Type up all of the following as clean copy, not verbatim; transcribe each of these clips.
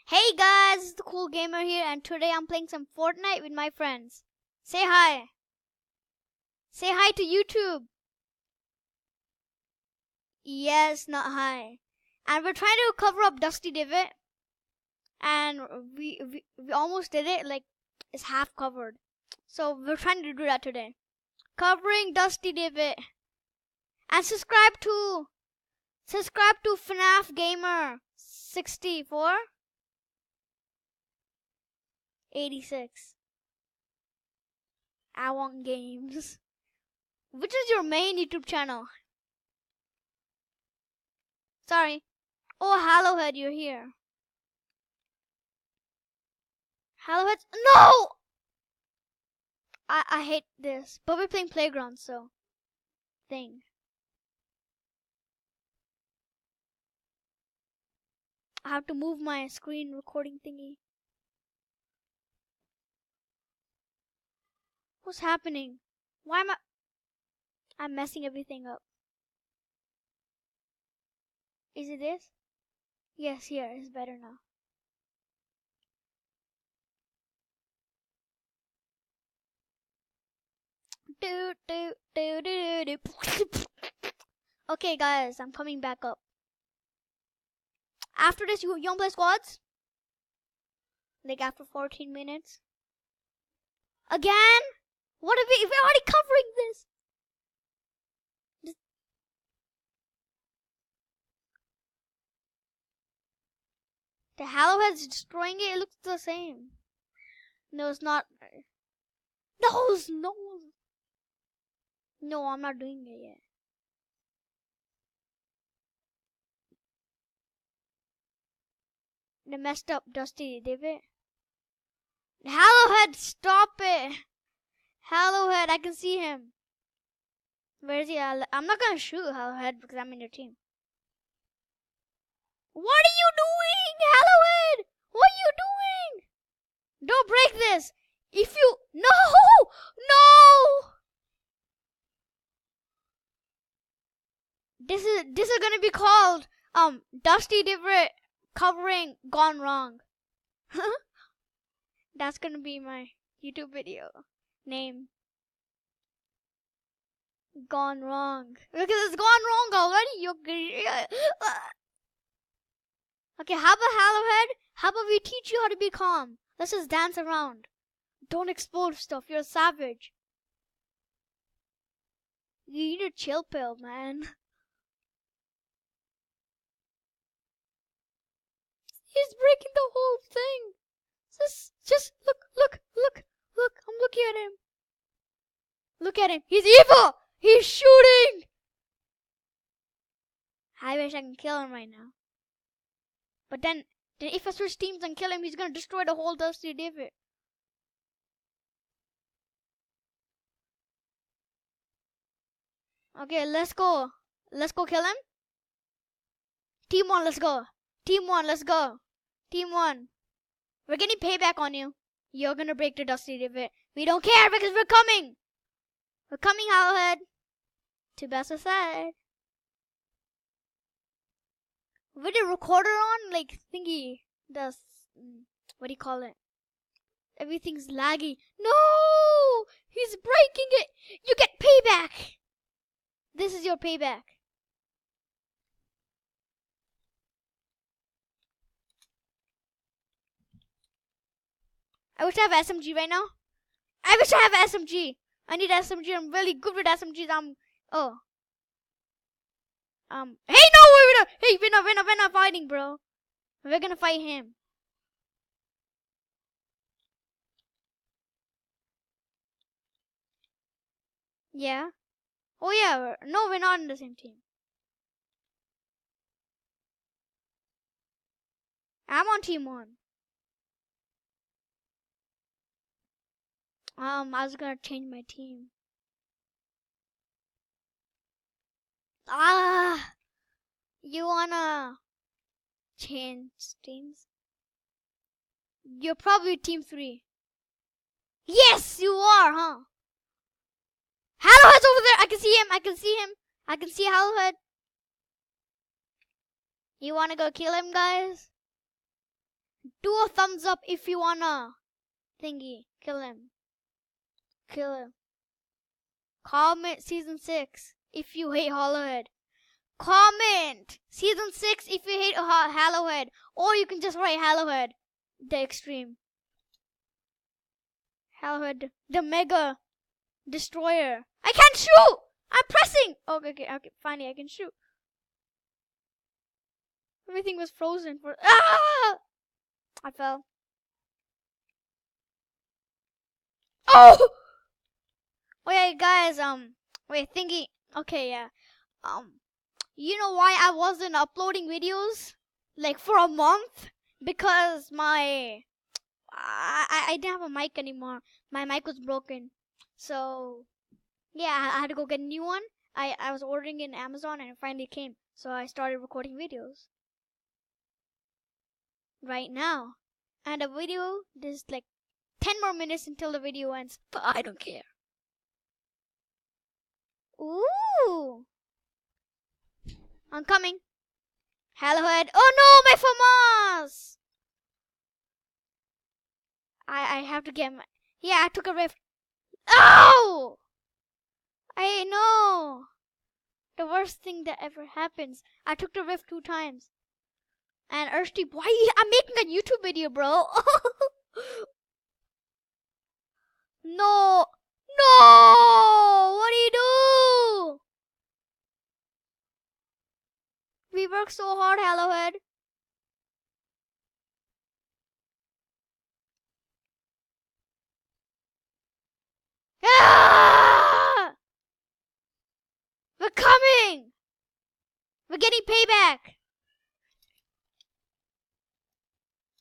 Hey guys, it's the Cool Gamer here, and today I'm playing some Fortnite with my friends. Say hi. Say hi to YouTube. Yes, not hi. And we're trying to cover up Dusty Divot, and we almost did it. Like it's half covered, so we're trying to do that today. Covering Dusty Divot, and subscribe to FNAF Gamer 64 86. I want games. Which is your main YouTube channel? Sorry. Oh, Hallowhead, you're here. Hallowhead. No! I hate this. But we're playing Playground, so. Thing. I have to move my screen recording thingy. What's happening? Why am I'm messing everything up. Is it this? Yes, here. It's better now. Okay, guys, I'm coming back up. After this, you wanna play squads? Like after 14 minutes? Again? What if we're already covering this? The Hallowhead's destroying it. It looks the same. No, it's not. No, I'm not doing it yet. The messed up Dusty Divot. Hallowhead, stop it! Hallowhead, I can see him. Where is he? I'm not gonna shoot Hallowhead because I'm in your team. What are you doing, Hallowhead? What are you doing? Don't break this. If you no. This is gonna be called Dusty Divot covering gone wrong. That's gonna be my YouTube video name. Gone wrong. Because it's gone wrong already. Okay, how about Hallowhead? How about we teach you how to be calm? Let's just dance around. Don't explode stuff. You're a savage. You need a chill pill, man. He's breaking the whole thing. Just look. I'm looking at him. Look at him. He's evil. He's shooting. I wish I can kill him right now. But then if I switch teams and kill him, he's gonna destroy the whole Dusty Divot. Okay, let's go. Let's go kill him. Team 1, let's go. Team 1, let's go. Team 1. We're getting payback on you. You're gonna break the Dusty Divot. We don't care because we're coming. We're coming, Howlhead. To best aside. With the recorder on, like thingy, what do you call it? Everything's laggy. No! He's breaking it. You get payback. This is your payback. I wish I have SMG right now. I wish I have SMG. I need SMG. I'm really good with SMGs. Hey, no, we're not fighting, bro. We're gonna fight him. Yeah. Oh yeah. No, we're not in the same team. I'm on team 1. I was gonna change my team. You wanna change teams? You're probably team 3. Yes, you are, huh? Hallowhead's over there. I can see him. I can see Hallowhead. You wanna go kill him, guys? Do a thumbs up if you wanna thingy. Kill him. Kill him. Comment season 6 if you hate Hollowhead. Comment season 6 if you hate Hollowhead. Or you can just write Hollowhead. The extreme. Hollowhead. The mega destroyer. I can't shoot! I'm pressing! Okay, finally I can shoot. Everything was frozen for. Ah! I fell. Oh! Oh yeah, guys. Wait, thinking. Okay, yeah. You know why I wasn't uploading videos like for a month? Because I didn't have a mic anymore. My mic was broken. So yeah, I had to go get a new one. I was ordering in Amazon and it finally came. So I started recording videos right now. And the video, there's like 10 more minutes until the video ends. But I don't care. Ooh. I'm coming. Hollowhead. Oh no, my FAMAS! I have to get my. Yeah, I took a rift. Oh! I know. The worst thing that ever happens. I took the rift 2 times. And Urshdeep, why? I'm making a YouTube video, bro. No. No! What do you do? We work so hard, Hollowhead. Ah! We're coming! We're getting payback!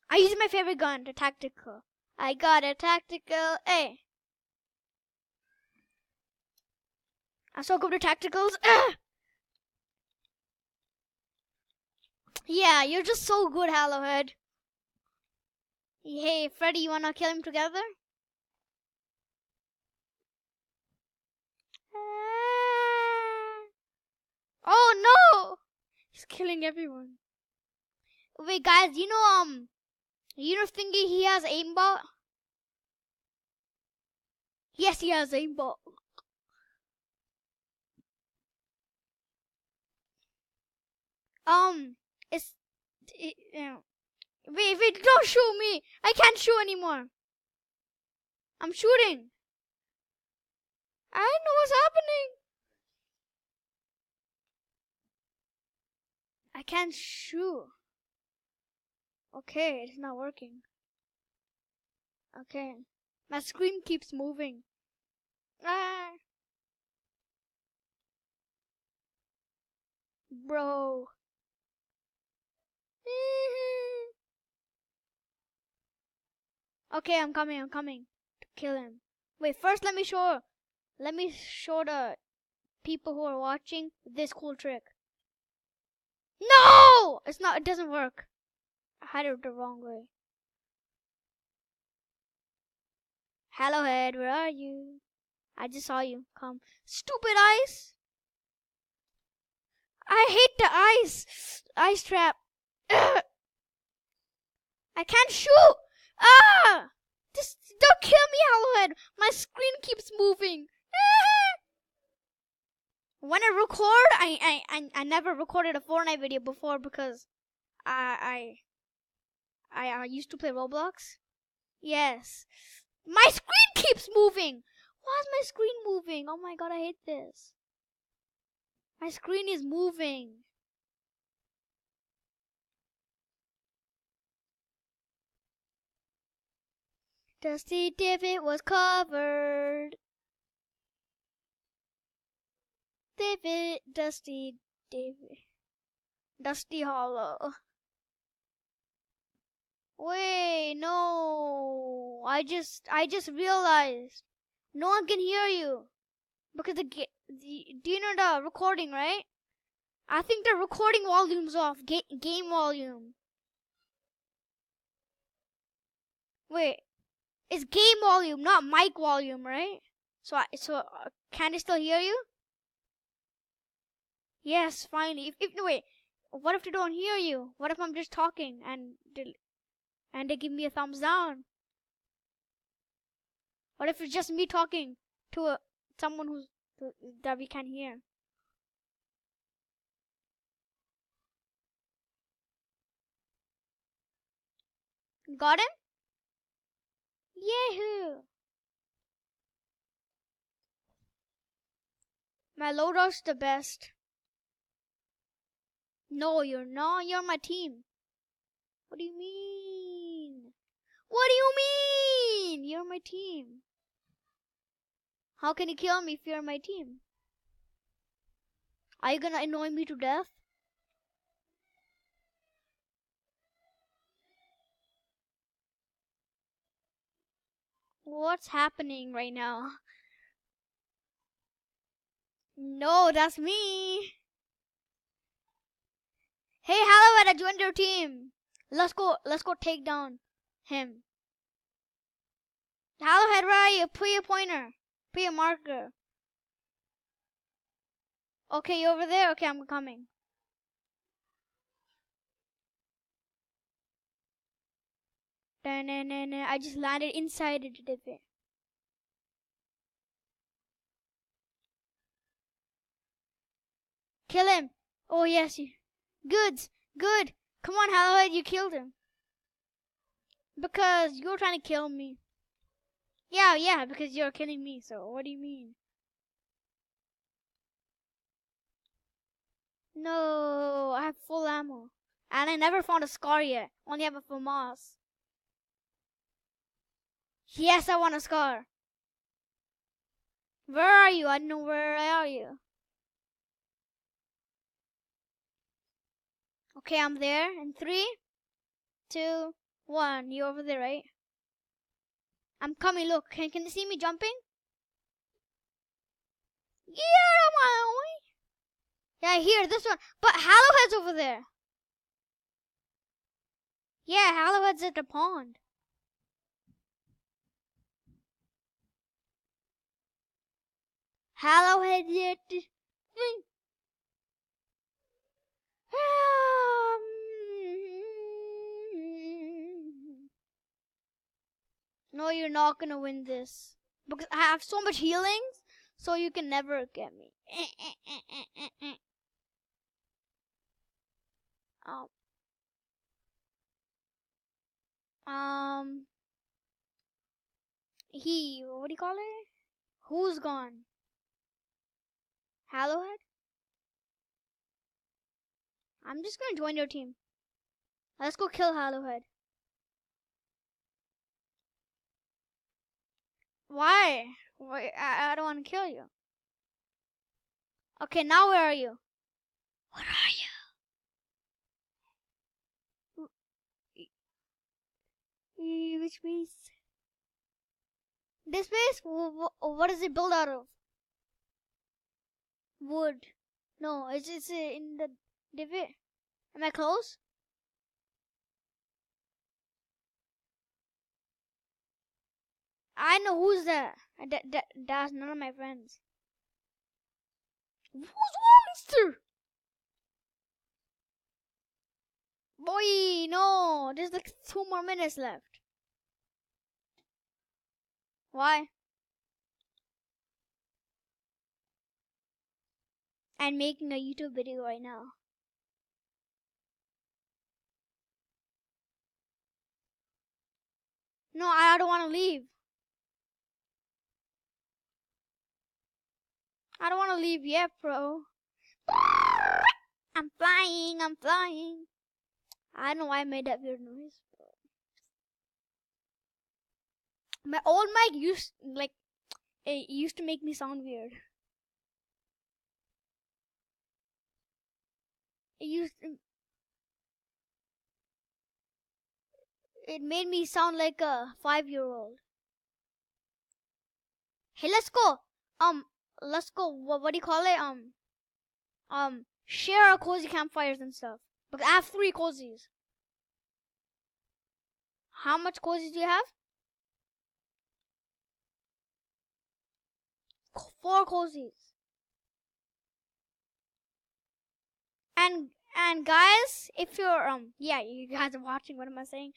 I use my favorite gun, the tactical. I got a tactical. Hey. I'm so good with tacticals. Yeah, you're just so good, Hollowhead. Hey, Freddy, you wanna kill him together? Oh no! He's killing everyone. Wait, guys, you know thingy he has aimbot? Yes, he has aimbot. Wait, don't shoot me! I can't shoot anymore. I'm shooting. I don't know what's happening. I can't shoot. Okay, it's not working. Okay. My screen keeps moving. Ah. Bro. Okay, I'm coming to kill him. Wait, first let me show the people who are watching this cool trick. No! It doesn't work. I had it the wrong way. Hollowhead, where are you? I just saw you. Come. Stupid ice! I hate the ice! Ice trap. Ugh. I can't shoot! Ah! Just don't kill me, Hollowhead! My screen keeps moving. When I record, I never recorded a Fortnite video before because I used to play Roblox. Yes. My screen keeps moving! Why is my screen moving? Oh my god, I hate this. My screen is moving. Dusty divot was covered. Divot, dusty divot. Dusty hollow. Wait, no. I just realized no one can hear you because do you know the recording, right? I think the recording volume's off. Game volume. Wait, it's game volume, not mic volume, right? So can I still hear you? Yes, finally. Wait, what if they don't hear you? What if I'm just talking and and they give me a thumbs down. What if it's just me talking to someone that we can't hear? Got him? Yahoo! My loadout's the best. No, you're not. You're my team. What do you mean? What do you mean? You're my team. How can you kill me if you're my team? Are you gonna annoy me to death? What's happening right now? No, that's me. Hey, hello, I joined your team. Let's go take down him. Hello, head, where are you? Put your pointer. Put your marker. Okay, you over there? Okay, I'm coming. I just landed inside the divot. Kill him. Oh, yes. Good. Good. Come on, Hallowhead, you killed him. Because you're trying to kill me. Yeah, because you're killing me, so what do you mean? No, I have full ammo. And I never found a scar yet. Only have a FAMAS. Yes, I want a scar. Where are you? I don't know where are you. Okay, I'm there. In 3, 2, 1. You're over there, right? I'm coming. Look, can you see me jumping? Yeah, my way. Yeah, here, this one. But Hallowhead's over there. Yeah, Hallowhead's at the pond. Hallowhead's at the thing. No, you're not gonna win this. Because I have so much healings, so you can never get me. Um, what do you call it? Who's gone? Hallowhead? I'm just gonna join your team. Let's go kill Hallowhead. Why? Why? I don't want to kill you. Okay, now where are you? Where are you? Which base? This base? What is it built out of? Wood. No, it's in the divot. Am I close? I know who's that. That's none of my friends. Who's monster? Boy, no. There's like 2 more minutes left. Why? I'm making a YouTube video right now. No, I don't want to leave. I don't want to leave yet, bro. I'm flying. I don't know why I made that weird noise. My old mic used to make me sound weird. It made me sound like a 5-year-old. Hey, let's go. Let's go. What do you call it? Share our cozy campfires and stuff. Because I have 3 cozies. How much cozies do you have? 4 cozies. And guys, if you're yeah, you guys are watching, what am I saying?